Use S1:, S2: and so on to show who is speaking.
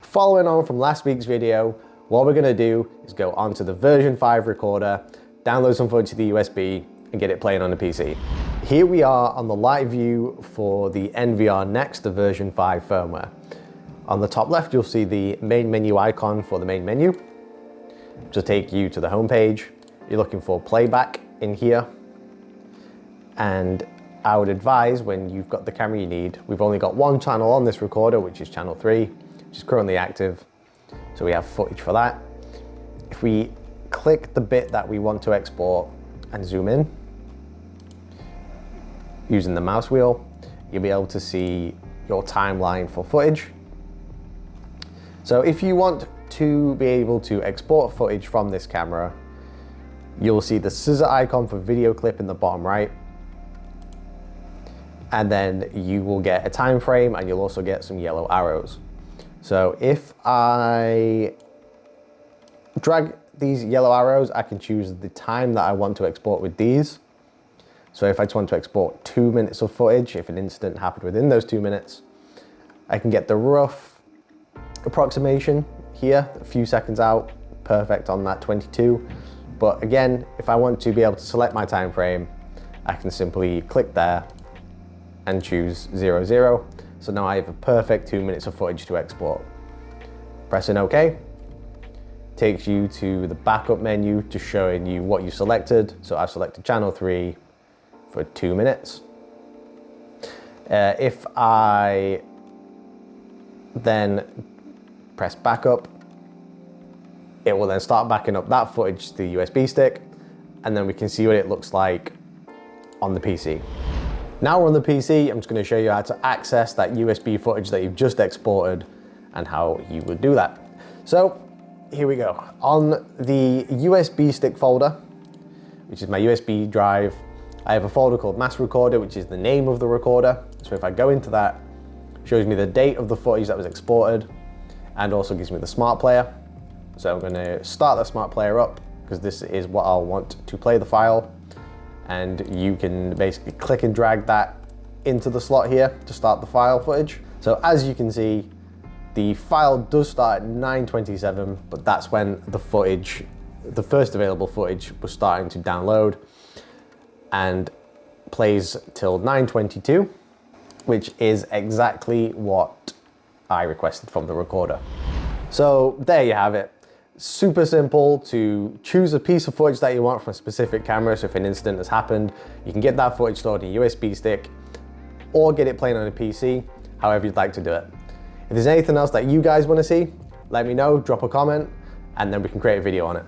S1: Following on from last week's video, what we're gonna do is go onto the version 5 recorder, download some footage to the USB, and get it playing on the PC. Here we are on the live view for the NVR Next, the version 5 firmware. On the top left, you'll see the main menu icon for the main menu, which will take you to the home page. You're looking for playback in here. And I would advise, when you've got the camera you need, we've only got one channel on this recorder, which is channel 3, which is currently active. So we have footage for that. If we click the bit that we want to export and zoom in, using the mouse wheel, you'll be able to see your timeline for footage. So if you want to be able to export footage from this camera, you'll see the scissor icon for video clip in the bottom right. And then you will get a time frame, and you'll also get some yellow arrows. So if I drag these yellow arrows, I can choose the time that I want to export with these. So if I just want to export 2 minutes of footage, if an incident happened within those 2 minutes, I can get the rough approximation here, a few seconds out, perfect on that 22. But again, if I want to be able to select my time frame, I can simply click there and choose 00. So now I have a perfect 2 minutes of footage to export. Pressing OK takes you to the backup menu, just showing you what you selected. So I've selected channel 3 for 2 minutes. If I then press backup, it will then start backing up that footage to the USB stick, and then we can see what it looks like on the PC. Now we're on the PC, I'm just going to show you how to access that USB footage that you've just exported and how you would do that. So here we go. On the USB stick folder, which is my USB drive, I have a folder called Master Recorder, which is the name of the recorder. So if I go into that, it shows me the date of the footage that was exported, and also gives me the SmartPlayer. So I'm going to start the SmartPlayer up, because this is what I'll want to play the file. And you can basically click and drag that into the slot here to start the file footage. So as you can see, the file does start at 9:27, but that's when the footage, the first available footage, was starting to download, and plays till 9:22, which is exactly what I requested from the recorder. So there you have it. Super simple to choose a piece of footage that you want from a specific camera. So if an incident has happened, you can get that footage stored in a USB stick or get it playing on a PC, however you'd like to do it. If there's anything else that you guys want to see, let me know, drop a comment, and then we can create a video on it.